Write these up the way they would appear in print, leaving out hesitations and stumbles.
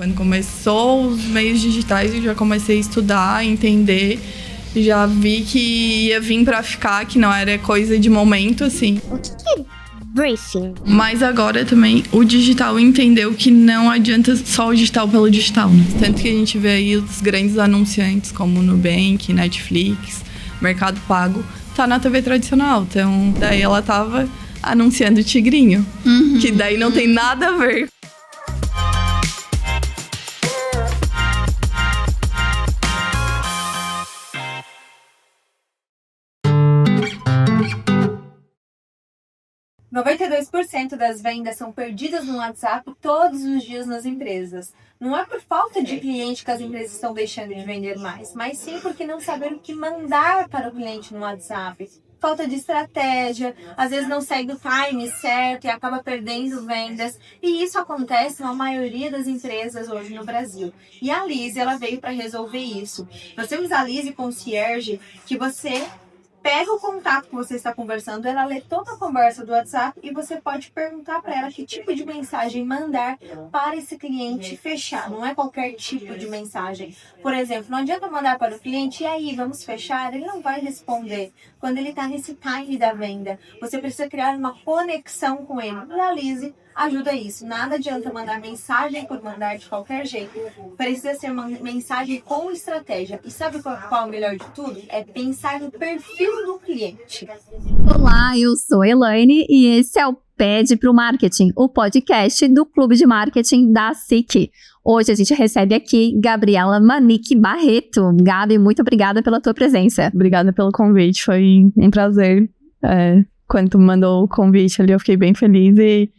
Quando começou os meios digitais, eu já comecei a estudar, entender. Já vi que ia vir pra ficar, que não era coisa de momento, assim. O que é briefing? Mas agora também o digital entendeu que não adianta só o digital pelo digital, né? Tanto que a gente vê aí os grandes anunciantes como Nubank, Netflix, Mercado Pago, tá na TV tradicional. Então, daí ela tava anunciando o Tigrinho, que daí não tem nada a ver. R$ 92% das vendas são perdidas no WhatsApp todos os dias nas empresas. Não é por falta de cliente que as empresas estão deixando de vender mais, mas sim porque não saber o que mandar para o cliente no WhatsApp. Falta de estratégia, às vezes não segue o time certo e acaba perdendo vendas. E isso acontece na maioria das empresas hoje no Brasil. E a Lise, ela veio para resolver isso. Nós temos a Lise Concierge, que você pega o contato que você está conversando, ela lê toda a conversa do WhatsApp e você pode perguntar para ela que tipo de mensagem mandar para esse cliente fechar. Não é qualquer tipo de mensagem. Por exemplo, não adianta mandar para o cliente, e aí, vamos fechar? Ele não vai responder quando ele está nesse time da venda. Você precisa criar uma conexão com ele. E a Lise ajuda isso. Nada adianta mandar mensagem por mandar de qualquer jeito. Precisa ser uma mensagem com estratégia. E sabe qual é o melhor de tudo? É pensar no perfil do cliente. Olá, eu sou a Elaine e esse é o Pede pro Marketing, o podcast do Clube de Marketing da SIC. Hoje a gente recebe aqui Gabriela Manique Barreto. Gabi, muito obrigada pela tua presença. Obrigada pelo convite, foi um prazer. Quando tu mandou o convite ali, eu fiquei bem feliz e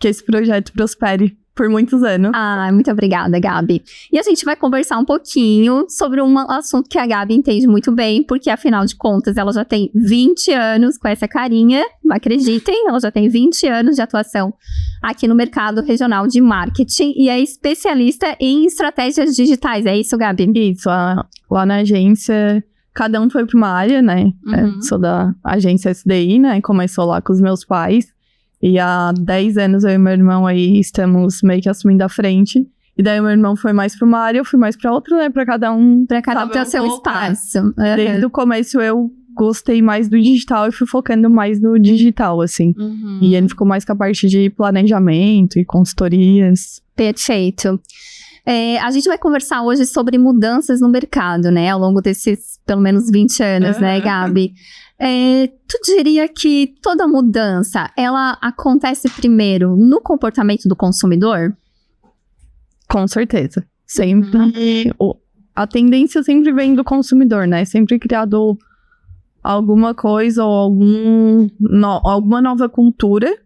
que esse projeto prospere por muitos anos. Muito obrigada, Gabi. E a gente vai conversar um pouquinho sobre um assunto que a Gabi entende muito bem, porque afinal de contas ela já tem 20 anos com essa carinha, acreditem, ela já tem 20 anos de atuação aqui no mercado regional de marketing e é especialista em estratégias digitais, é isso, Gabi? Isso, lá na agência, cada um foi para uma área, né? Sou da agência SDI, né? Começou lá com os meus pais. E há 10 anos eu e meu irmão aí estamos meio que assumindo a frente. E daí meu irmão foi mais pra uma área, eu fui mais pra outra, né? Pra cada um ter o seu espaço. Desde o começo eu gostei mais do digital e fui focando mais no digital, assim. E ele ficou mais com a parte de planejamento e consultorias. Perfeito. A gente vai conversar hoje sobre mudanças no mercado, né? Ao longo desses, pelo menos, 20 anos, né, Gabi? Tu diria que toda mudança, ela acontece primeiro no comportamento do consumidor? Com certeza. Sempre. A tendência sempre vem do consumidor, né? Sempre criado alguma coisa ou alguma nova cultura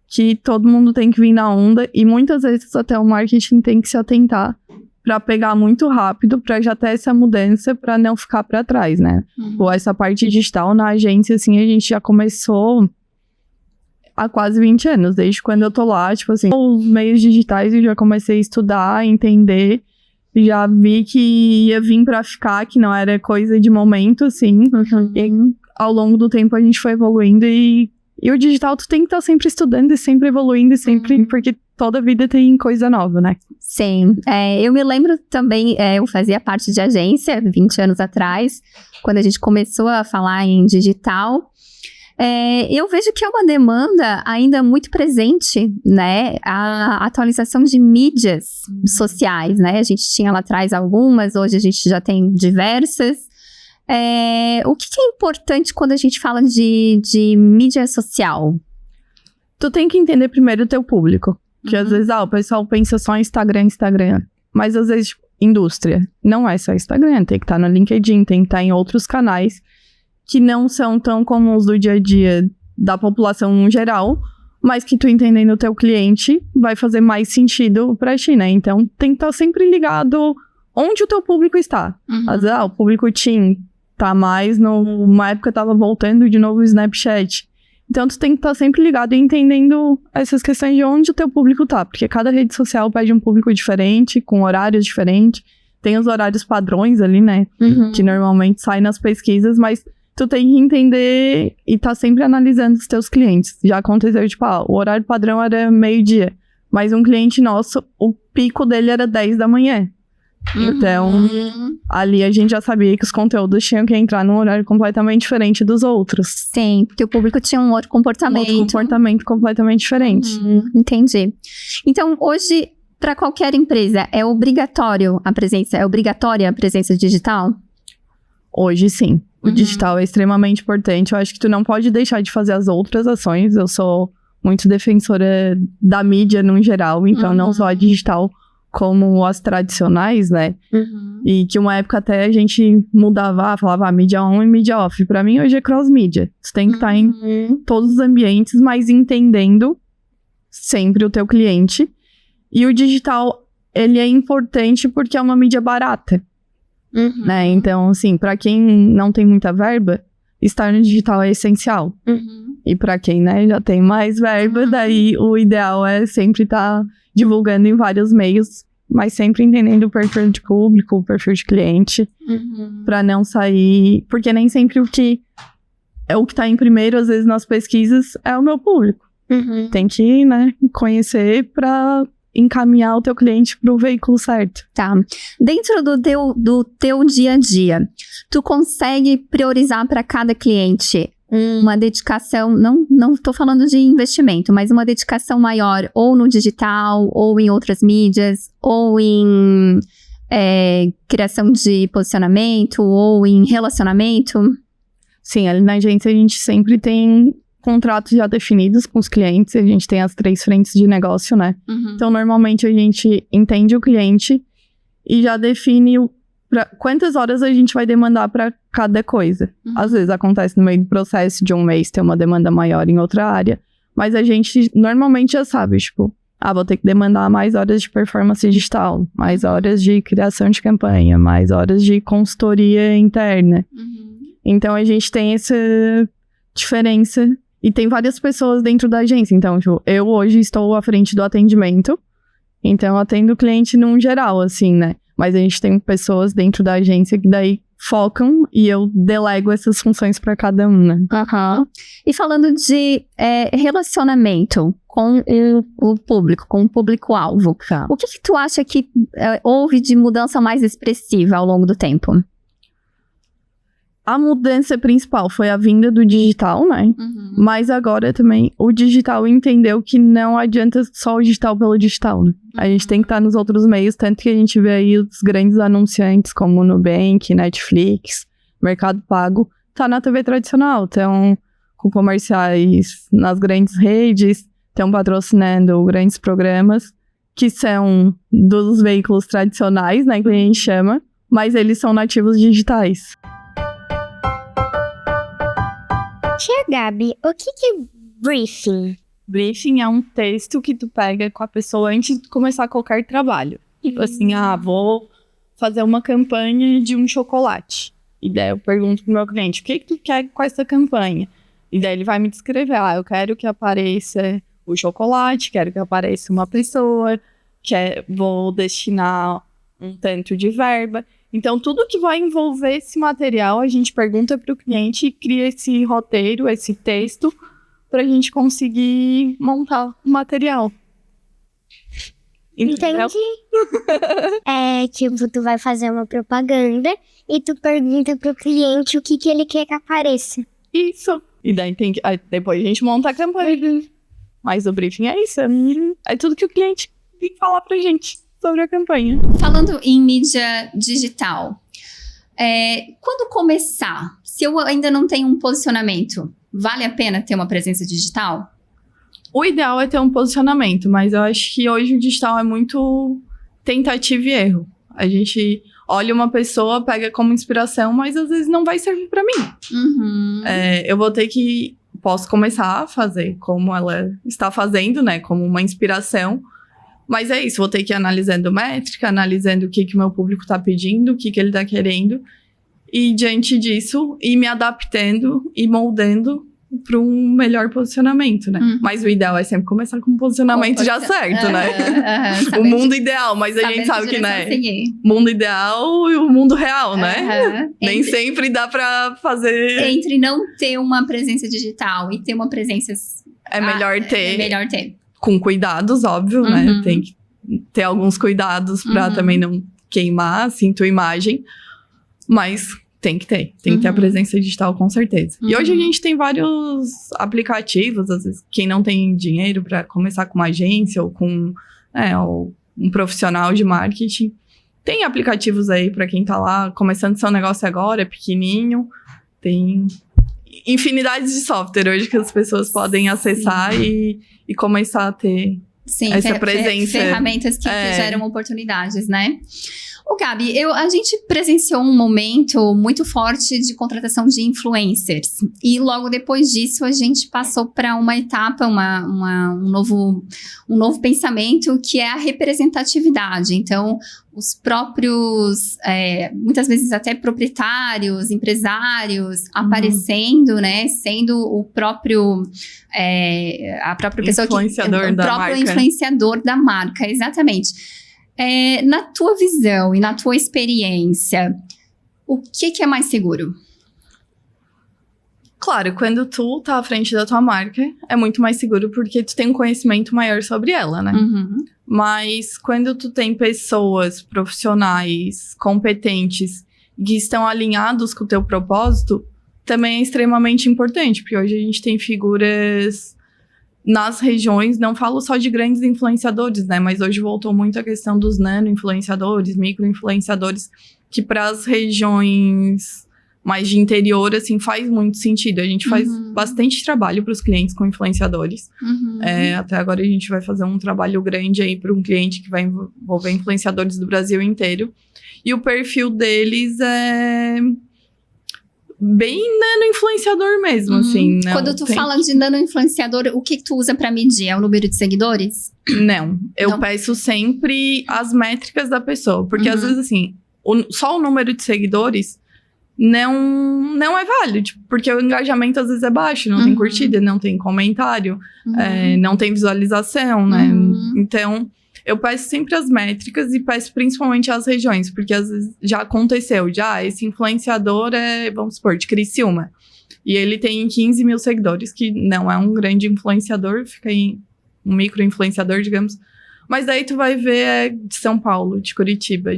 que todo mundo tem que vir na onda e muitas vezes até o marketing tem que se atentar para pegar muito rápido, para já ter essa mudança, para não ficar para trás, né? Essa parte digital na agência, assim, a gente já começou há quase 20 anos, desde quando eu tô lá, tipo assim, os meios digitais eu já comecei a estudar, entender, já vi que ia vir para ficar, que não era coisa de momento, assim, e ao longo do tempo a gente foi evoluindo e o digital tu tem que estar sempre estudando e sempre evoluindo, e sempre, porque toda vida tem coisa nova, né? Sim, eu me lembro também, eu fazia parte de agência 20 anos atrás, quando a gente começou a falar em digital. Eu vejo que é uma demanda ainda muito presente, né? A atualização de mídias sociais, né? A gente tinha lá atrás algumas, hoje a gente já tem diversas. O que é importante quando a gente fala de mídia social? Tu tem que entender primeiro o teu público. Que às vezes, o pessoal pensa só em Instagram. Mas às vezes, indústria. Não é só Instagram, tem que estar no LinkedIn, tem que estar em outros canais que não são tão comuns do dia a dia da população em geral, mas que tu entendendo o teu cliente vai fazer mais sentido pra ti, né? Então, tem que estar sempre ligado onde o teu público está. Às vezes, o público teen tá mais numa época tava voltando de novo o Snapchat. Então, tu tem que estar sempre ligado e entendendo essas questões de onde o teu público tá. Porque cada rede social pede um público diferente, com horários diferentes. Tem os horários padrões ali, né? Que normalmente saem nas pesquisas, mas tu tem que entender e tá sempre analisando os teus clientes. Já aconteceu, tipo, o horário padrão era meio-dia. Mas um cliente nosso, o pico dele era 10 da manhã. Então, ali a gente já sabia que os conteúdos tinham que entrar num horário completamente diferente dos outros. Sim, porque o público tinha um outro comportamento. Um outro comportamento completamente diferente. Entendi. Então, hoje, para qualquer empresa, é obrigatória a presença digital? Hoje, sim. O digital é extremamente importante. Eu acho que tu não pode deixar de fazer as outras ações. Eu sou muito defensora da mídia no geral, então não só a digital, como as tradicionais, né? E que uma época até a gente mudava, falava mídia on e mídia off. Pra mim, hoje é cross-mídia. Você tem que estar em todos os ambientes, mas entendendo sempre o teu cliente. E o digital, ele é importante porque é uma mídia barata, né? Então, assim, pra quem não tem muita verba, estar no digital é essencial. E pra quem, né, já tem mais verba, daí o ideal é sempre estar divulgando em vários meios, mas sempre entendendo o perfil de público, o perfil de cliente, pra não sair... Porque nem sempre o que tá em primeiro, às vezes, nas pesquisas, é o meu público. Tem que, né, conhecer pra encaminhar o teu cliente pro veículo certo. Tá. Dentro do teu dia a dia, tu consegue priorizar para cada cliente uma dedicação, não tô falando de investimento, mas uma dedicação maior ou no digital, ou em outras mídias, ou em criação de posicionamento, ou em relacionamento? Sim, ali na agência a gente sempre tem contratos já definidos com os clientes, a gente tem as 3 frentes de negócio, né? Então, normalmente a gente entende o cliente e já define quantas horas a gente vai demandar para cada coisa. Às vezes acontece no meio do processo de um mês ter uma demanda maior em outra área, mas a gente normalmente já sabe, tipo, vou ter que demandar mais horas de performance digital, mais horas de criação de campanha, mais horas de consultoria interna. Então a gente tem essa diferença e tem várias pessoas dentro da agência. Então, tipo, eu hoje estou à frente do atendimento, então eu atendo o cliente num geral, assim, né? Mas a gente tem pessoas dentro da agência que daí focam e eu delego essas funções para cada um, né? E falando de relacionamento com o público, com o público-alvo, o que tu acha que houve de mudança mais expressiva ao longo do tempo? A mudança principal foi a vinda do digital, né? Mas agora também o digital entendeu que não adianta só o digital pelo digital, né? A gente tem que estar nos outros meios, tanto que a gente vê aí os grandes anunciantes como o Nubank, Netflix, Mercado Pago, tá na TV tradicional, estão com comerciais nas grandes redes, estão patrocinando grandes programas que são dos veículos tradicionais, né, que a gente chama, mas eles são nativos digitais. Tia Gabi, o que é briefing? Briefing é um texto que tu pega com a pessoa antes de começar qualquer trabalho. Tipo assim, vou fazer uma campanha de um chocolate. E daí eu pergunto pro meu cliente, o que tu quer com essa campanha? E daí ele vai me descrever, eu quero que apareça o chocolate, quero que apareça uma pessoa, vou destinar um tanto de verba. Então, tudo que vai envolver esse material, a gente pergunta para o cliente e cria esse roteiro, esse texto, para a gente conseguir montar o material. Entendi. Tipo, tu vai fazer uma propaganda e tu pergunta pro cliente o que ele quer que apareça. Isso. E daí depois a gente monta a campanha. Mas o briefing é isso. É tudo que o cliente tem que falar pra gente sobre a campanha. Falando em mídia digital, quando começar, se eu ainda não tenho um posicionamento, vale a pena ter uma presença digital? O ideal é ter um posicionamento, mas eu acho que hoje o digital é muito tentativa e erro. A gente olha uma pessoa, pega como inspiração, mas às vezes não vai servir pra mim. Eu posso começar a fazer como ela está fazendo, né, como uma inspiração. Mas é isso, vou ter que ir analisando métrica, analisando o que o meu público está pedindo, o que ele está querendo. E diante disso, ir me adaptando e moldando para um melhor posicionamento, né? Mas o ideal é sempre começar com um posicionamento já certo, né? O mundo ideal, mas a gente sabe que, né? Mundo ideal e o mundo real, né? Nem sempre dá para fazer... Entre não ter uma presença digital e ter uma presença... É melhor ter. com cuidados, óbvio, né? Tem que ter alguns cuidados pra também não queimar, assim, tua imagem. Mas tem que ter a presença digital, com certeza. E hoje a gente tem vários aplicativos, às vezes, quem não tem dinheiro pra começar com uma agência ou com ou um profissional de marketing. Tem aplicativos aí pra quem tá lá começando seu negócio agora, é pequenininho. Tem infinidade de software hoje que as pessoas podem acessar e começar a ter essa presença. Ferramentas que geram oportunidades, né? Ô, Gabi, a gente presenciou um momento muito forte de contratação de influencers. E logo depois disso, a gente passou para uma etapa, um novo pensamento, que é a representatividade. Então, os próprios, muitas vezes até proprietários, empresários, aparecendo, né? Sendo o próprio, a própria pessoa influenciador da marca. Influenciador da marca, exatamente. Na tua visão e na tua experiência, o que é mais seguro? Claro, quando tu tá à frente da tua marca, é muito mais seguro porque tu tem um conhecimento maior sobre ela, né? Mas quando tu tem pessoas profissionais, competentes, que estão alinhados com o teu propósito, também é extremamente importante, porque hoje a gente tem figuras nas regiões, não falo só de grandes influenciadores, né? Mas hoje voltou muito a questão dos nano-influenciadores, micro-influenciadores, que para as regiões mais de interior, assim, faz muito sentido. A gente faz bastante trabalho para os clientes com influenciadores. Até agora a gente vai fazer um trabalho grande aí para um cliente que vai envolver influenciadores do Brasil inteiro. E o perfil deles é bem nano-influenciador mesmo, assim. Não, quando tu fala de nano-influenciador, o que tu usa pra medir? É o número de seguidores? Não. Eu peço sempre as métricas da pessoa. Porque, às vezes, assim, só o número de seguidores não é válido. Porque o engajamento, às vezes, é baixo. Não tem curtida, não tem comentário, não tem visualização, né? Então, eu peço sempre as métricas e peço principalmente as regiões, porque às vezes já aconteceu, esse influenciador vamos supor, de Criciúma, e ele tem 15 mil seguidores, que não é um grande influenciador, fica aí um micro-influenciador, digamos, mas daí tu vai ver de São Paulo, de Curitiba,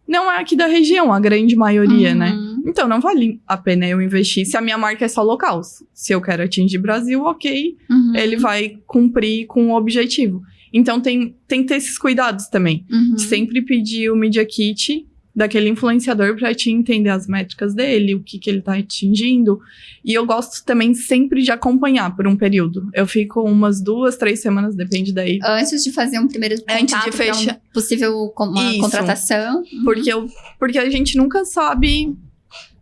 não é aqui da região, a grande maioria, né? Então, não vale a pena eu investir se a minha marca é só local. Se eu quero atingir Brasil, ok, ele vai cumprir com o objetivo. Então, tem que ter esses cuidados também. Sempre pedir o Media Kit daquele influenciador para te entender as métricas dele, o que ele tá atingindo. E eu gosto também sempre de acompanhar por um período. Eu fico umas 2, 3 semanas, depende daí. Antes de fazer um primeiro contato para uma possível contratação. Porque a gente nunca sabe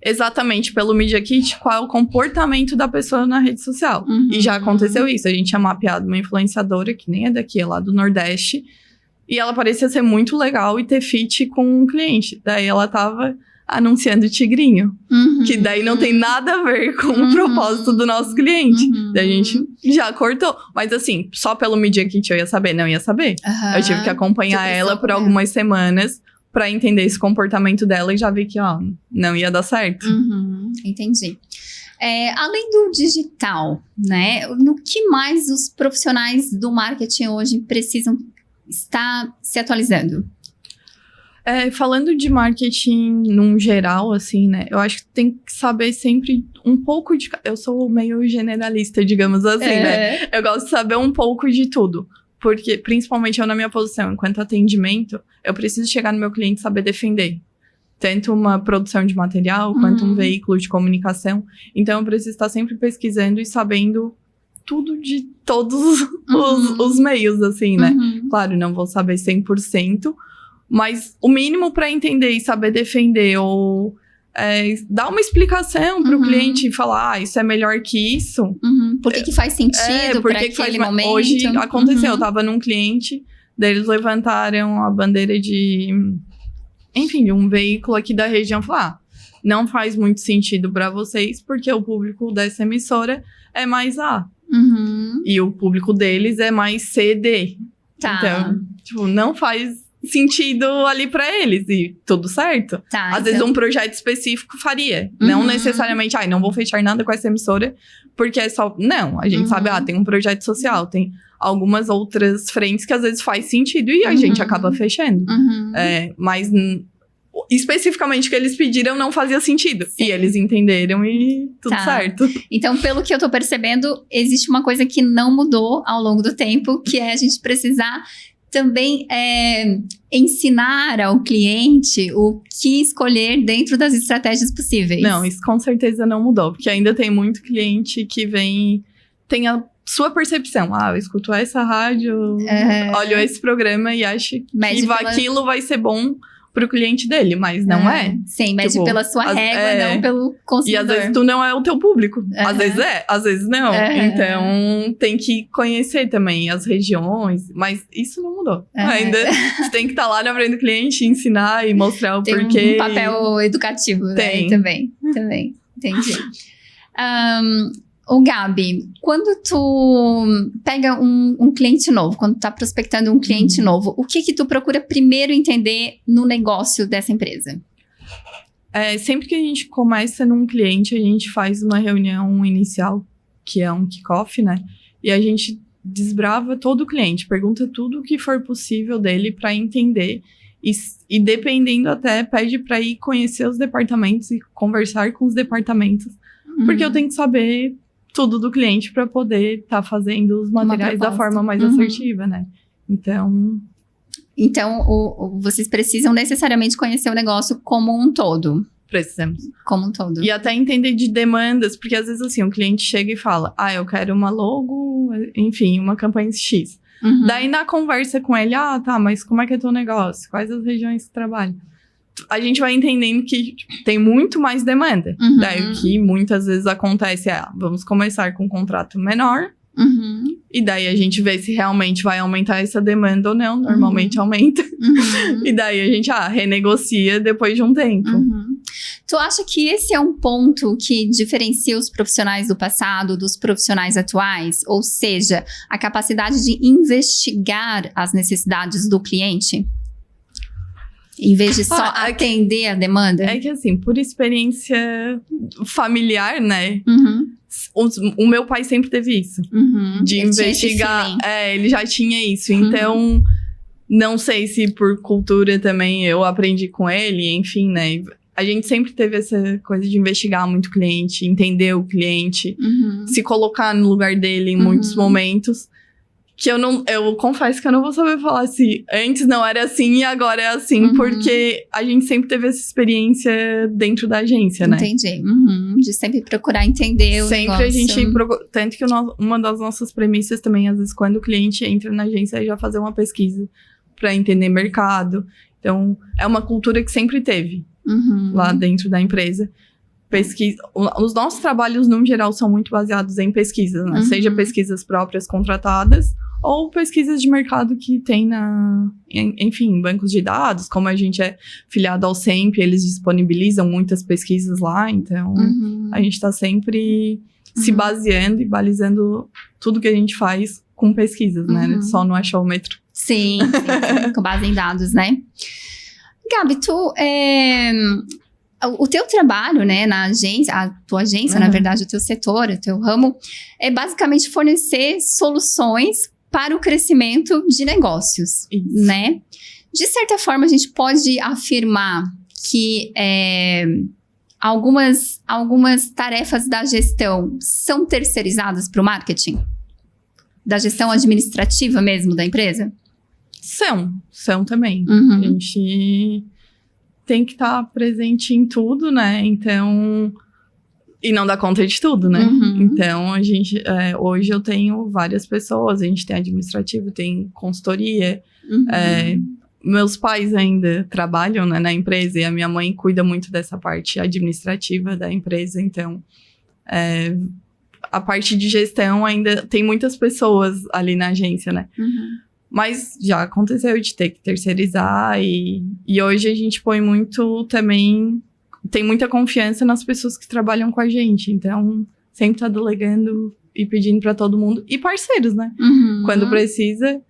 exatamente pelo Media Kit qual é o comportamento da pessoa na rede social. E já aconteceu isso. A gente tinha mapeado uma influenciadora, que nem é daqui, é lá do Nordeste. E ela parecia ser muito legal e ter fit com um cliente. Daí ela tava anunciando tigrinho. Que daí não tem nada a ver com o propósito do nosso cliente. Daí a gente já cortou. Mas assim, só pelo Media Kit eu ia saber? Não ia saber. Eu tive que acompanhar ela por algumas semanas pra entender esse comportamento dela e já vi que, não ia dar certo. Entendi. Além do digital, né? No que mais os profissionais do marketing hoje precisam estar se atualizando? Falando de marketing num geral, assim, né? Eu acho que tem que saber sempre um pouco de... Eu sou meio generalista, digamos assim, né? Eu gosto de saber um pouco de tudo. Porque, principalmente eu na minha posição, enquanto atendimento, eu preciso chegar no meu cliente e saber defender. Tanto uma produção de material, quanto um veículo de comunicação. Então, eu preciso estar sempre pesquisando e sabendo tudo de todos os meios, assim, né? Claro, não vou saber 100%, mas o mínimo para entender e saber defender, ou dar uma explicação para o cliente e falar, isso é melhor que isso. Por que faz sentido para aquele momento? Hoje aconteceu, eu tava num cliente, daí eles levantaram a bandeira de um veículo aqui da região, falaram, não faz muito sentido para vocês, porque o público dessa emissora é mais A. E o público deles é mais CD. Então, não faz sentido ali pra eles, e tudo certo. Às vezes um projeto específico faria. Não necessariamente, não vou fechar nada com essa emissora, porque é só... Não, a gente sabe, tem um projeto social, tem algumas outras frentes que às vezes faz sentido e a gente acaba fechando. Mas especificamente o que eles pediram não fazia sentido. Sim. E eles entenderam e tudo certo. Então, pelo que eu tô percebendo, existe uma coisa que não mudou ao longo do tempo, que é a gente precisar também ensinar ao cliente o que escolher dentro das estratégias possíveis. Não, isso com certeza não mudou, porque ainda tem muito cliente que tem a sua percepção. Eu escuto essa rádio, olho esse programa e acho que aquilo vai ser bom pro cliente dele, mas não é. Sim, mede pela sua régua, não pelo consumidor. E às vezes tu não é o teu público. Às vezes às vezes não. Então, tem que conhecer também as regiões, mas isso não mudou. Ainda tu tem que estar lá na frente do cliente, ensinar e mostrar o porquê. Tem um papel educativo, né? Também, entendi. Gabi, quando tu pega um cliente novo, quando tu tá prospectando um cliente novo, o que tu procura primeiro entender no negócio dessa empresa? Sempre que a gente começa num cliente, a gente faz uma reunião inicial, que é um kick-off, né? E a gente desbrava todo o cliente, pergunta tudo o que for possível dele para entender. E dependendo até, pede para ir conhecer os departamentos e conversar com os departamentos. Porque eu tenho que saber tudo do cliente para poder estar fazendo os materiais da forma mais assertiva, né? Então, vocês precisam necessariamente conhecer o negócio como um todo. Precisamos. Como um todo. E até entender de demandas, porque às vezes assim, o cliente chega e fala, eu quero uma logo, enfim, uma campanha X. Daí na conversa com ele, mas como é que é teu negócio? Quais as regiões que trabalha? A gente vai entendendo que tem muito mais demanda. Daí o que muitas vezes acontece vamos começar com um contrato menor. E daí a gente vê se realmente vai aumentar essa demanda ou não. Normalmente aumenta. E daí a gente renegocia depois de um tempo. Tu acha que esse é um ponto que diferencia os profissionais do passado dos profissionais atuais? Ou seja, a capacidade de investigar as necessidades do cliente? Em vez de só atender a demanda? É que assim, por experiência familiar, né? O meu pai sempre teve isso. De ele investigar. Ele já tinha isso. Então, não sei se por cultura também eu aprendi com ele, enfim, né? A gente sempre teve essa coisa de investigar muito o cliente, entender o cliente, se colocar no lugar dele em muitos momentos. Que eu confesso que eu não vou saber falar se antes não era assim e agora é assim, porque a gente sempre teve essa experiência dentro da agência, né? Entendi. De sempre procurar entender o negócio. Sempre a gente tanto que uma das nossas premissas também, às vezes, quando o cliente entra na agência, é já fazer uma pesquisa para entender mercado. Então, é uma cultura que sempre teve lá dentro da empresa. Pesquisa. Os nossos trabalhos, no geral, são muito baseados em pesquisas, né? Seja pesquisas próprias contratadas ou pesquisas de mercado que tem enfim, bancos de dados. Como a gente é filiado ao SEMP, eles disponibilizam muitas pesquisas lá, então a gente está sempre se baseando e balizando tudo que a gente faz com pesquisas, né? Só no achômetro. Sim, com base em dados, né? Gabi, o teu trabalho, né, na agência, a tua agência, na verdade, o teu setor, o teu ramo, é basicamente fornecer soluções para o crescimento de negócios, né? De certa forma, a gente pode afirmar que algumas tarefas da gestão são terceirizadas para o marketing? Da gestão administrativa mesmo da empresa? São também. A gente tem que estar presente em tudo, né? Então, e não dá conta de tudo, né? Então, a gente, hoje eu tenho várias pessoas, a gente tem administrativo, tem consultoria, meus pais ainda trabalham, né, na empresa, e a minha mãe cuida muito dessa parte administrativa da empresa, então, a parte de gestão ainda tem muitas pessoas ali na agência, né? Mas já aconteceu de ter que terceirizar e hoje a gente põe muito também, tem muita confiança nas pessoas que trabalham com a gente. Então, sempre tá delegando e pedindo para todo mundo. E parceiros, né? Quando precisa,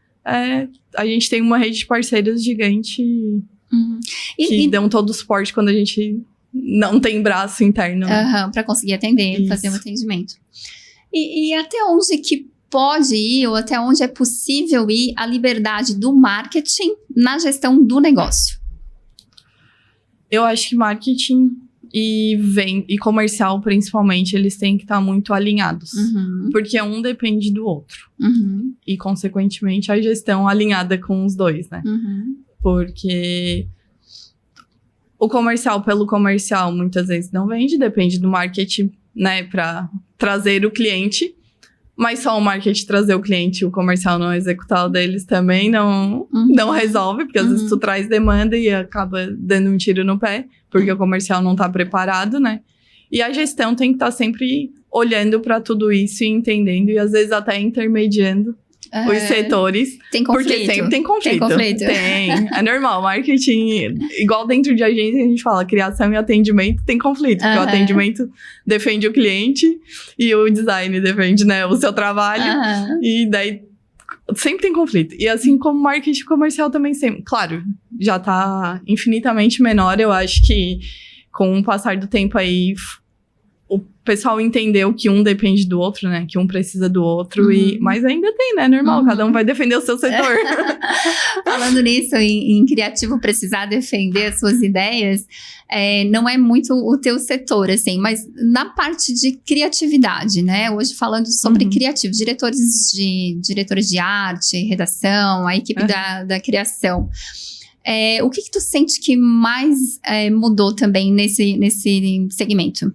a gente tem uma rede de parceiros gigante que dão todo o suporte quando a gente não tem braço interno. Para conseguir atender, fazer um atendimento. E até onde que pode ir ou até onde é possível ir a liberdade do marketing na gestão do negócio? Eu acho que marketing e comercial, principalmente, eles têm que estar muito alinhados. Porque um depende do outro. E, consequentemente, a gestão alinhada com os dois, né? Porque o comercial pelo comercial muitas vezes não vende, depende do marketing, né? Para trazer o cliente. Mas só o marketing trazer o cliente, o comercial não executar o deles também não resolve, porque às vezes tu traz demanda e acaba dando um tiro no pé, porque o comercial não tá preparado, né? E a gestão tem que estar sempre olhando para tudo isso e entendendo, e às vezes até intermediando os setores. Tem conflito. Porque sempre tem conflito. Tem conflito. Tem. É normal. Marketing, igual dentro de agência, a gente fala criação e atendimento, tem conflito. Porque o atendimento defende o cliente e o design defende, né, o seu trabalho. E daí sempre tem conflito. E assim como marketing comercial também sempre. Claro, já tá infinitamente menor. Eu acho que com o passar do tempo aí, o pessoal entendeu que um depende do outro, né? Que um precisa do outro. Mas ainda tem, né? Normal, cada um vai defender o seu setor. Falando nisso, em criativo precisar defender as suas ideias, não é muito o teu setor, assim, mas na parte de criatividade, né? Hoje falando sobre criativo, diretores de arte, redação, a equipe da criação. O que tu sente que mais mudou também nesse segmento?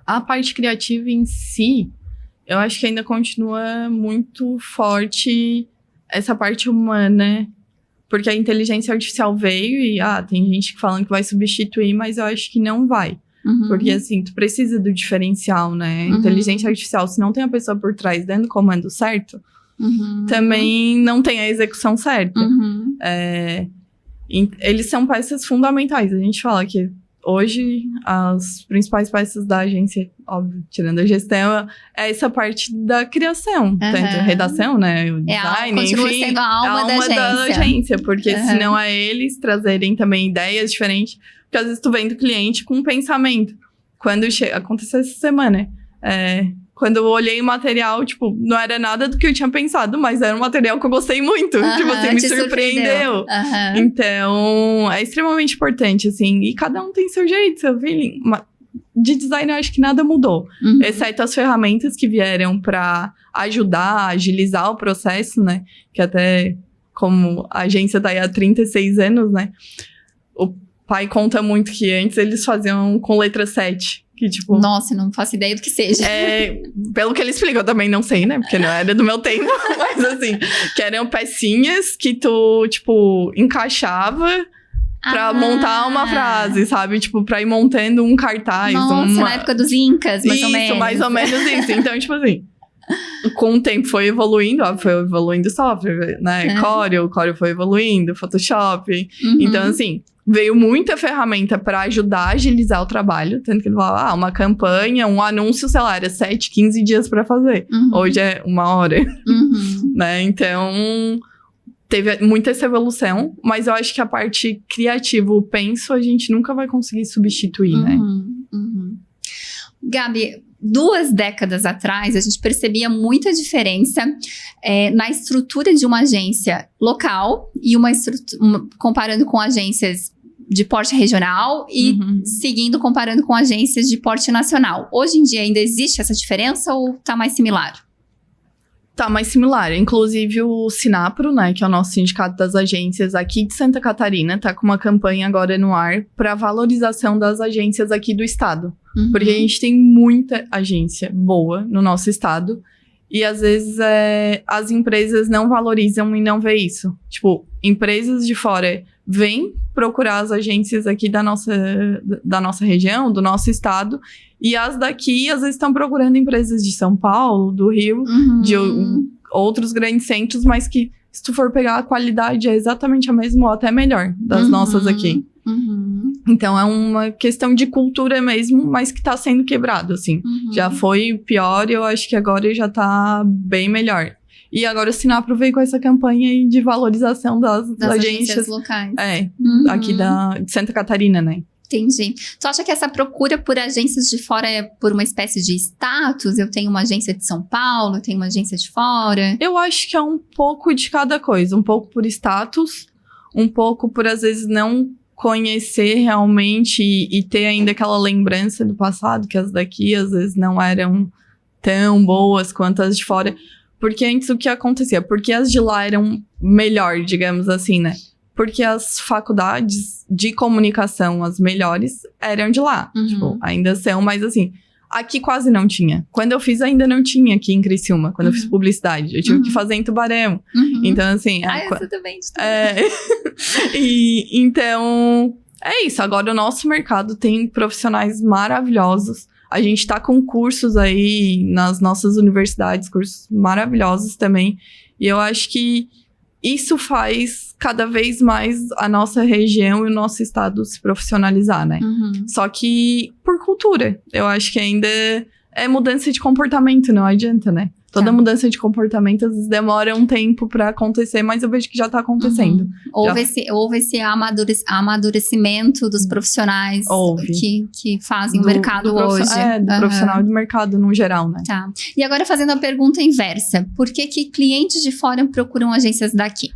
A parte criativa em si, eu acho que ainda continua muito forte essa parte humana, porque a inteligência artificial veio e, tem gente falando que vai substituir, mas eu acho que não vai. Porque, assim, tu precisa do diferencial, né? Inteligência artificial, se não tem a pessoa por trás dando o comando certo, também não tem a execução certa. Eles são peças fundamentais. A gente fala que hoje, as principais peças da agência, óbvio, tirando a gestão, é essa parte da criação. Tanto redação, né? O design, continua enfim. Sendo a alma da agência. Porque se não é eles trazerem também ideias diferentes. Porque às vezes tu vem do cliente com um pensamento. Quando aconteceu essa semana. Quando eu olhei o material, tipo, não era nada do que eu tinha pensado, mas era um material que eu gostei muito. Tipo assim, me surpreendeu. Então, é extremamente importante, assim. E cada um tem seu jeito, seu feeling. De design, eu acho que nada mudou. Exceto as ferramentas que vieram pra ajudar a agilizar o processo, né? Que até, como a agência tá aí há 36 anos, né? O pai conta muito que antes eles faziam com letra 7. Que, tipo, nossa, não faço ideia do que seja. Pelo que ele explica, eu também não sei, né? Porque não era do meu tempo. Mas assim, que eram pecinhas que tu, tipo, encaixava pra montar uma frase, sabe? Tipo, pra ir montando um cartaz. Nossa, na época dos Incas, mais ou menos. Isso, mais ou menos isso. Então, tipo assim, com o tempo foi evoluindo, ó, foi evoluindo o software, né? Corel foi evoluindo, Photoshop. Então, assim, veio muita ferramenta para ajudar a agilizar o trabalho. Tanto que ele falava, uma campanha, um anúncio, sei lá, era 7, 15 dias para fazer. Hoje é 1 hora. Né? Então, teve muita essa evolução. Mas eu acho que a parte criativa, o penso, a gente nunca vai conseguir substituir, né? Gabi, 2 décadas atrás, a gente percebia muita diferença na estrutura de uma agência local e comparando com agências de porte regional e comparando com agências de porte nacional. Hoje em dia ainda existe essa diferença ou tá mais similar? Tá mais similar. Inclusive o Sinapro, né, que é o nosso sindicato das agências aqui de Santa Catarina, tá com uma campanha agora no ar para valorização das agências aqui do estado. Porque a gente tem muita agência boa no nosso estado e às vezes as empresas não valorizam e não vê isso. Tipo, empresas de fora vêm procurar as agências aqui da nossa região, do nosso estado, e as daqui às vezes estão procurando empresas de São Paulo, do Rio, de outros grandes centros, mas que se tu for pegar a qualidade é exatamente a mesma ou até melhor das nossas aqui. Então é uma questão de cultura mesmo, mas que tá sendo quebrado, assim. Já foi pior e eu acho que agora já tá bem melhor. E agora o Sinapro veio com essa campanha aí de valorização das agências locais. aqui de Santa Catarina, né? Entendi. Tu acha que essa procura por agências de fora é por uma espécie de status? Eu tenho uma agência de São Paulo, eu tenho uma agência de fora? Eu acho que é um pouco de cada coisa. Um pouco por status, um pouco por, às vezes, não conhecer realmente e ter ainda aquela lembrança do passado, que as daqui, às vezes, não eram tão boas quanto as de fora. Porque antes o que acontecia? Porque as de lá eram melhor, digamos assim, né? Porque as faculdades de comunicação, as melhores, eram de lá. Uhum. Tipo, ainda são, mas assim, aqui quase não tinha. Quando eu fiz, ainda não tinha aqui em Criciúma. Quando eu fiz publicidade. Eu tive que fazer em Tubarão. Então, assim... Exatamente. Então, é isso. Agora, o nosso mercado tem profissionais maravilhosos. A gente tá com cursos aí nas nossas universidades, cursos maravilhosos também. E eu acho que isso faz cada vez mais a nossa região e o nosso estado se profissionalizar, né? Só que por cultura. Eu acho que ainda é mudança de comportamento, não adianta, né? Toda mudança de comportamento, às vezes, demora um tempo pra acontecer, mas eu vejo que já tá acontecendo. Houve esse amadurecimento dos profissionais que fazem o mercado hoje. Do profissional do mercado no geral, né? Tá. E agora fazendo a pergunta inversa. Por que clientes de fora procuram agências daqui?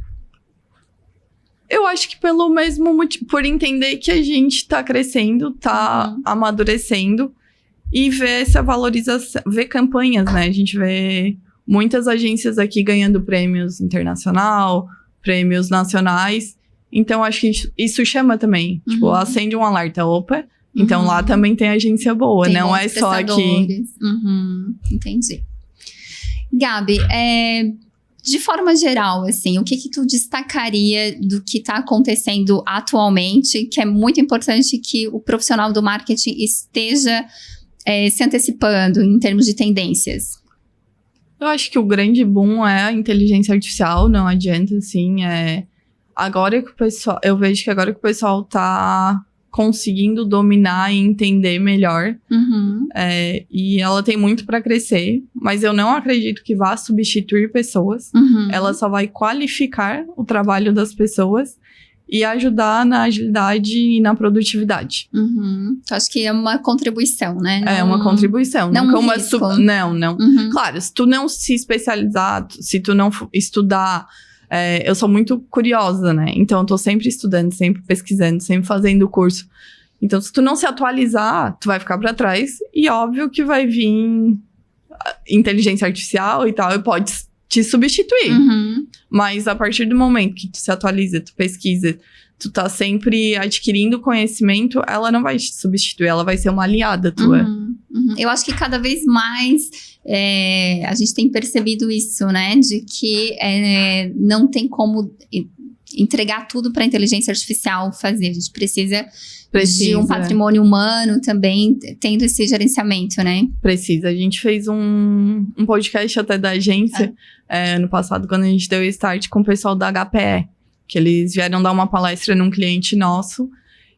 Eu acho que pelo mesmo motivo, por entender que a gente tá crescendo, tá amadurecendo. E ver essa valorização, ver campanhas, né? A gente vê muitas agências aqui ganhando prêmios internacional, prêmios nacionais. Então, acho que isso chama também. Tipo, acende um alerta. Opa, então lá também tem agência boa, tem não é só aqui. Entendi. Gabi, de forma geral, assim, o que tu destacaria do que está acontecendo atualmente, que é muito importante que o profissional do marketing esteja se antecipando em termos de tendências? Eu acho que o grande boom é a inteligência artificial, não adianta, assim, agora que o pessoal, eu vejo que agora que o pessoal tá conseguindo dominar e entender melhor, e ela tem muito para crescer, mas eu não acredito que vá substituir pessoas, ela só vai qualificar o trabalho das pessoas e ajudar na agilidade e na produtividade. Acho que é uma contribuição, né? É uma contribuição. Não nunca um uma risco. Não. Claro, se tu não se especializar, se tu não estudar... eu sou muito curiosa, né? Então, eu tô sempre estudando, sempre pesquisando, sempre fazendo curso. Então, se tu não se atualizar, tu vai ficar pra trás. E óbvio que vai vir inteligência artificial e tal, e pode te substituir. Mas a partir do momento que tu se atualiza, tu pesquisa, tu tá sempre adquirindo conhecimento, ela não vai te substituir, ela vai ser uma aliada tua. Eu acho que cada vez mais a gente tem percebido isso, né? De que não tem como entregar tudo para a inteligência artificial fazer. A gente precisa de um patrimônio humano também, tendo esse gerenciamento, né? Precisa. A gente fez um podcast até da agência ano passado, quando a gente deu o start com o pessoal da HPE, que eles vieram dar uma palestra num cliente nosso,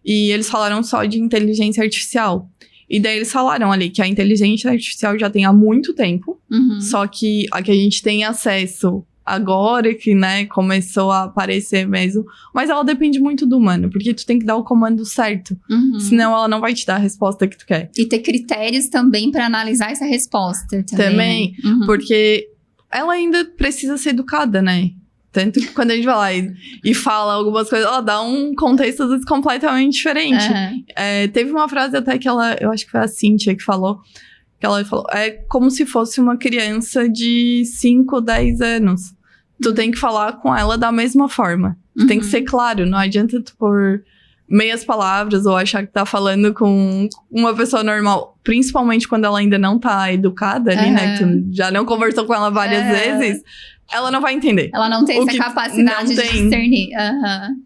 e eles falaram só de inteligência artificial. E daí eles falaram ali que a inteligência artificial já tem há muito tempo, só que a que a gente tem acesso agora, que, né, começou a aparecer mesmo, mas ela depende muito do humano, porque tu tem que dar o comando certo, senão ela não vai te dar a resposta que tu quer. E ter critérios também para analisar essa resposta. Também, né? Porque ela ainda precisa ser educada, né? Tanto que quando a gente vai lá e fala algumas coisas, ela dá um contexto, às vezes, completamente diferente. Teve uma frase até que eu acho que foi a Cíntia que falou, que ela falou, é como se fosse uma criança de 5, 10 anos. Tu tem que falar com ela da mesma forma. Tu tem que ser claro, não adianta tu pôr meias palavras ou achar que tá falando com uma pessoa normal. Principalmente quando ela ainda não tá educada ali, né? Que tu já não conversou com ela várias vezes. Ela não vai entender. Ela não tem essa capacidade de discernir.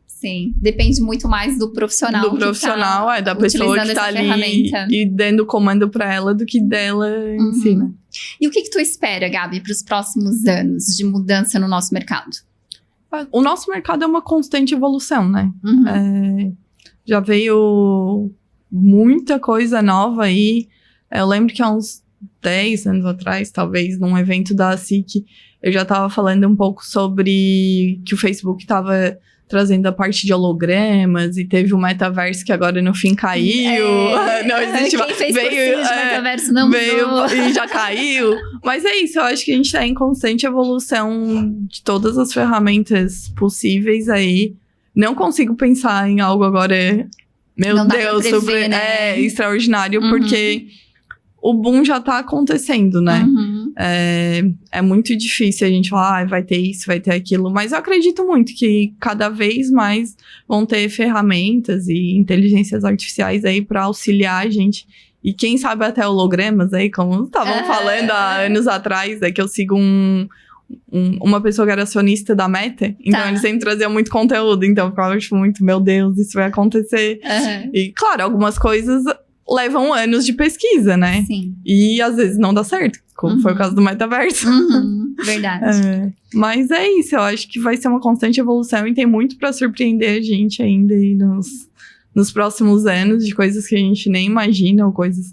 Sim. Depende muito mais do profissional. Do profissional, da pessoa que tá ali e dando comando pra ela do que dela em si, né? E o que tu espera, Gabi, para os próximos anos de mudança no nosso mercado? O nosso mercado é uma constante evolução, né? Já veio muita coisa nova aí. Eu lembro que há uns 10 anos atrás, talvez, num evento da SIC, eu já tava falando um pouco sobre que o Facebook tava trazendo a parte de hologramas, e teve o metaverso que agora no fim caiu. Não existe mais. Quem fez cursinho de metaverso não veio e já caiu. Mas é isso, eu acho que a gente tá em constante evolução de todas as ferramentas possíveis aí. Não consigo pensar em algo agora, meu não Deus, dá pra prever, super né? extraordinário, porque o boom já tá acontecendo, né? É muito difícil a gente falar, vai ter isso, vai ter aquilo. Mas eu acredito muito que cada vez mais vão ter ferramentas e inteligências artificiais aí pra auxiliar a gente. E quem sabe até hologramas aí, como estavam falando há anos atrás, que eu sigo uma pessoa que era acionista da Meta. Então eles sempre traziam muito conteúdo. Então eu ficava tipo, muito, meu Deus, isso vai acontecer. E claro, algumas coisas levam anos de pesquisa, né? Sim. E às vezes não dá certo, como foi o caso do metaverso. Verdade. Mas é isso, eu acho que vai ser uma constante evolução e tem muito pra surpreender a gente ainda aí nos próximos anos, de coisas que a gente nem imagina, ou coisas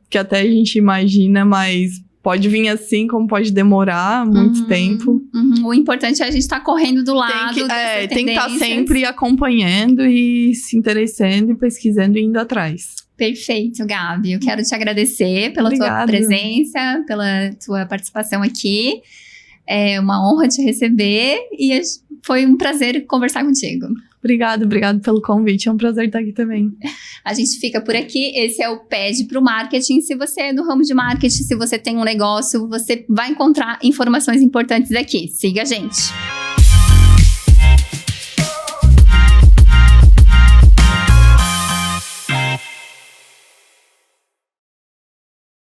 que até a gente imagina, mas pode vir assim, como pode demorar muito tempo. O importante é a gente estar correndo do lado tem que estar sempre acompanhando e se interessando e pesquisando e indo atrás. Perfeito, Gabi. Eu quero te agradecer pela tua presença, pela tua participação aqui. É uma honra te receber e foi um prazer conversar contigo. Obrigado pelo convite. É um prazer estar aqui também. A gente fica por aqui. Esse é o Pede pro Marketing. Se você é do ramo de marketing, se você tem um negócio, você vai encontrar informações importantes aqui. Siga a gente.